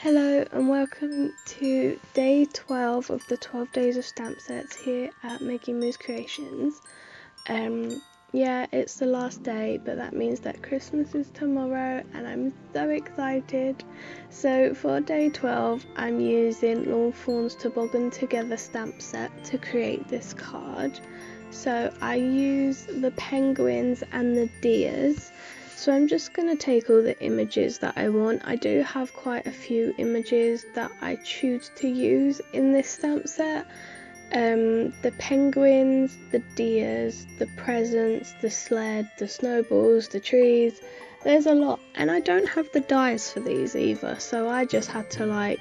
Hello and welcome to day 12 of the 12 days of stamp sets here at Meggie Moos Creations. Yeah, it's the last day, but that means that Christmas is tomorrow and I'm so excited. So for day 12 I'm using Lawn Fawns Toboggan Together stamp set to create this card. So I use the penguins and the deers. So I'm just going to take all the images that I want. I do have quite a few images that I choose to use in this stamp set. The penguins, the deers, the presents, the sled, the snowballs, the trees. There's a lot, and I don't have the dies for these either, so I just had to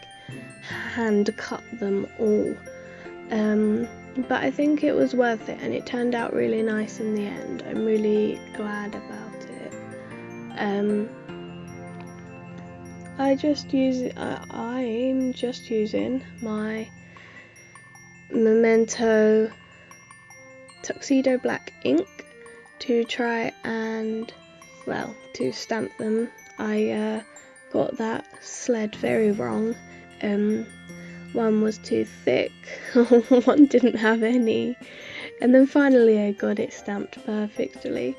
hand cut them all. But I think it was worth it and it turned out really nice in the end. I'm really glad about it. I'm just using my Memento Tuxedo Black ink to try and, to stamp them. I got that sled very wrong. One was too thick, one didn't have any, and then finally I got it stamped perfectly.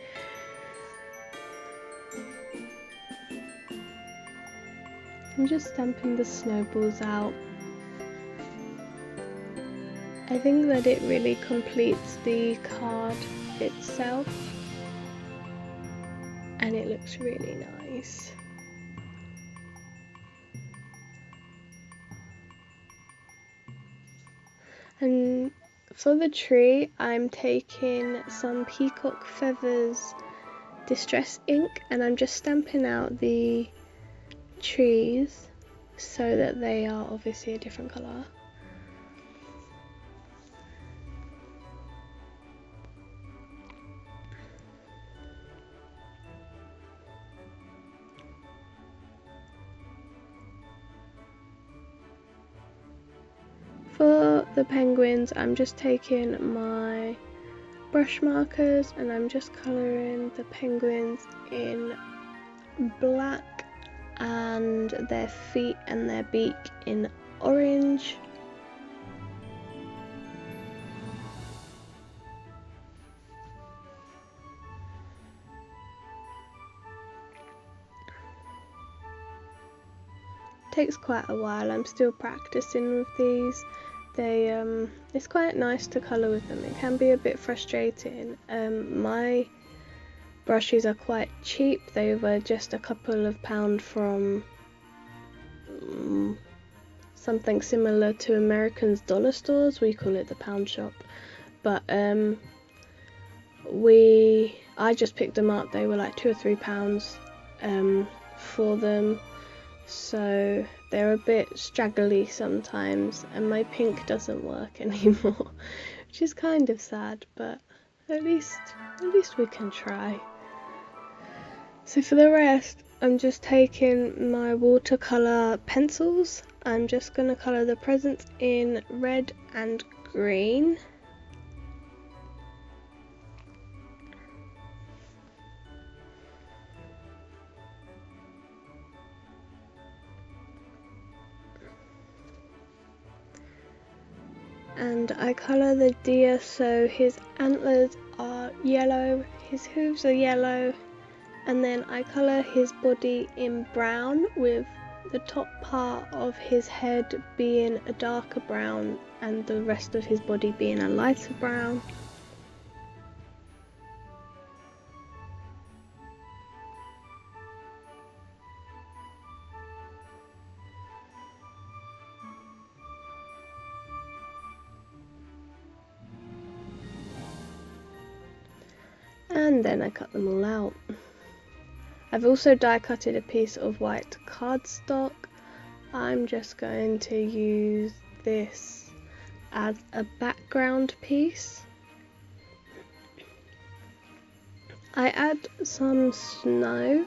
I'm just stamping the snowballs out. I think that it really completes the card itself and it looks really nice. And for the tree I'm taking some peacock feathers distress ink and I'm just stamping out the trees so that they are obviously a different colour. For the penguins I'm just taking my brush markers and I'm just colouring the penguins in black and their feet and their beak in orange. Takes quite a while, I'm still practicing with these. It's quite nice to colour with them. It can be a bit frustrating. My brushes are quite cheap. They were just a couple of pounds from something similar to American's dollar stores. We call it the pound shop. But I just picked them up. They were like £2 or £3 for them. So they're a bit straggly sometimes and my pink doesn't work anymore, which is kind of sad, but at least we can try. So for the rest I'm just taking my watercolour pencils. I'm just going to colour the presents in red and green. And I colour the deer so his antlers are yellow, his hooves are yellow, and then I colour his body in brown with the top part of his head being a darker brown and the rest of his body being a lighter brown. And then I cut them all out. I've also die cutted a piece of white cardstock. I'm just going to use this as a background piece. I add some snow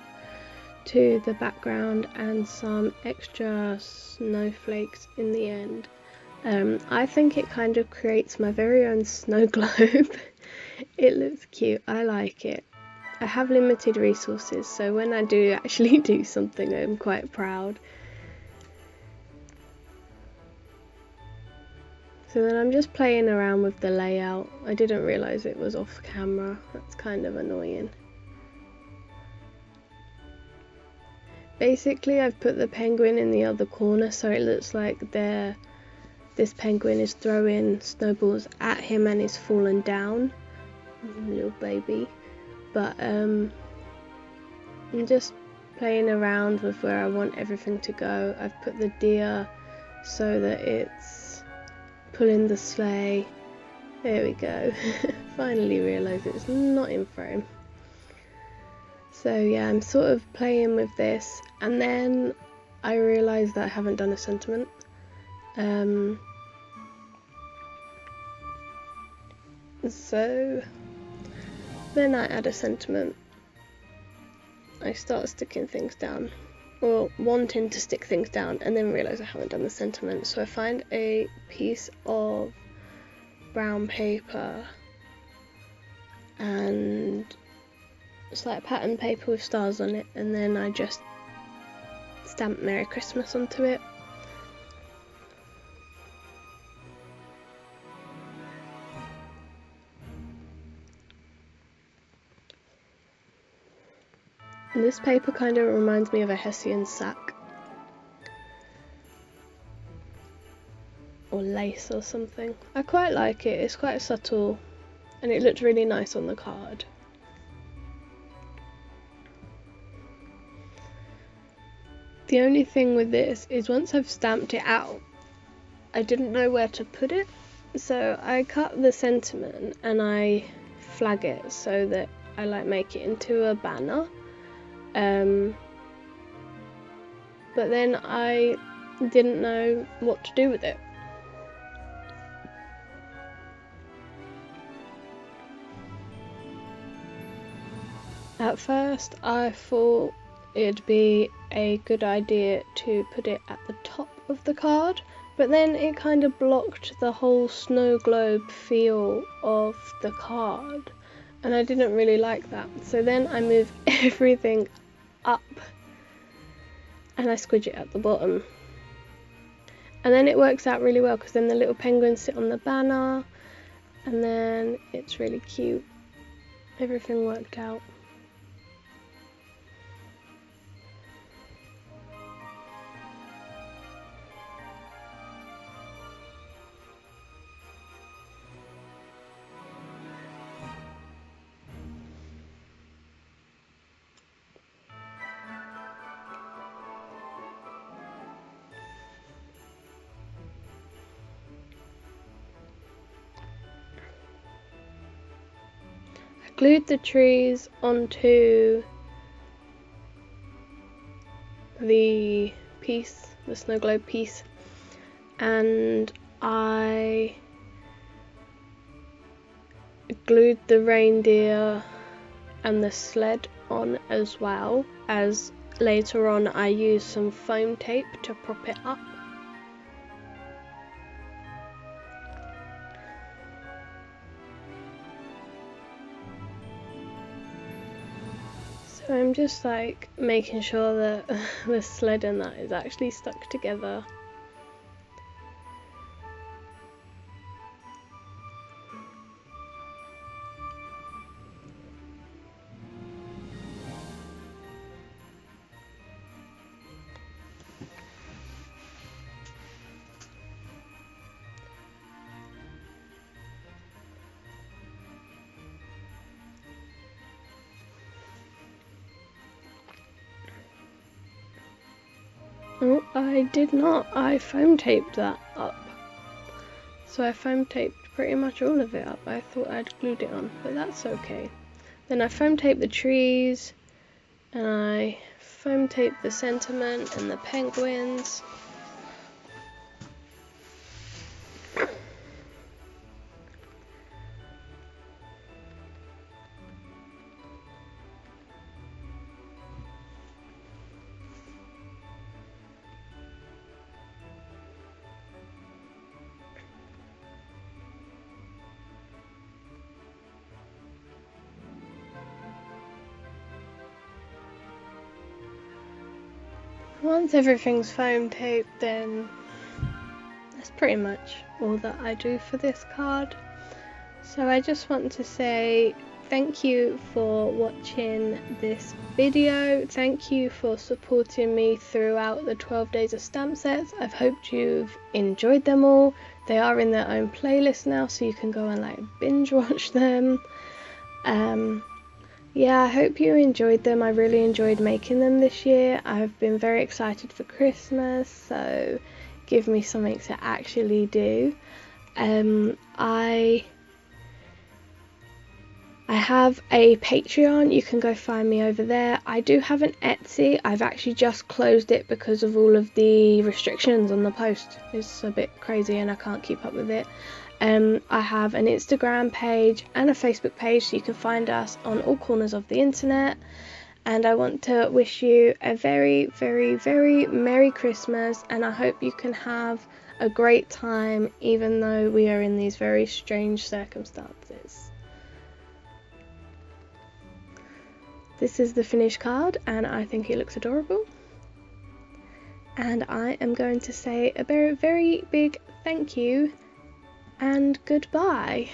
to the background and some extra snowflakes in the end. I think it kind of creates my very own snow globe. It looks cute, I like it. I have limited resources, so when I do actually do something I'm quite proud. So then I'm just playing around with the layout. I didn't realise it was off camera. That's kind of annoying. Basically, I've put the penguin in the other corner so it looks like this penguin is throwing snowballs at him and he's fallen down. Little baby. But I'm just playing around with where I want everything to go. I've put the deer so that it's pulling the sleigh. There we go. Finally realised it's not in frame. So yeah, I'm sort of playing with this, and then I realised that I haven't done a sentiment. So then I add a sentiment. I start sticking things down, or wanting to stick things down, and then realise I haven't done the sentiment. So I find a piece of brown paper, and it's like pattern paper with stars on it, and then I just stamp Merry Christmas onto it. And this paper kind of reminds me of a Hessian sack. Or lace or something. I quite like it, it's quite subtle, and it looked really nice on the card. The only thing with this is once I've stamped it out, I didn't know where to put it, so I cut the sentiment and I flag it so that I like make it into a banner. But then I didn't know what to do with it. At first I thought it'd be a good idea to put it at the top of the card, but then it kind of blocked the whole snow globe feel of the card, and I didn't really like that. So then I moved everything up and I squidge it at the bottom, and then it works out really well because then the little penguins sit on the banner and then it's really cute. Everything worked out. Glued the trees onto the piece, the snow globe piece, and I glued the reindeer and the sled on, as well as later on I used some foam tape to prop it up. So I'm just like making sure that the sled and that is actually stuck together. Oh, I did not. I foam taped that up. So I foam taped pretty much all of it up. I thought I'd glued it on, but that's okay. Then I foam taped the trees, and I foam taped the sentiment and the penguins. Once everything's foam taped, then that's pretty much all that I do for this card. So I just want to say thank you for watching this video. Thank you for supporting me throughout the 12 days of stamp sets. I've hoped you've enjoyed them all. They are in their own playlist now, so you can go and like binge watch them. Yeah, I hope you enjoyed them. I really enjoyed making them this year. I've been very excited for Christmas, so give me something to actually do. I have a Patreon, you can go find me over there. I do have an Etsy, I've actually just closed it because of all of the restrictions on the post. It's a bit crazy and I can't keep up with it. I have an Instagram page and a Facebook page, so you can find us on all corners of the internet. And I want to wish you a very, very, very Merry Christmas, and I hope you can have a great time even though we are in these very strange circumstances. This is the finished card and I think it looks adorable. And I am going to say a very, very big thank you and goodbye.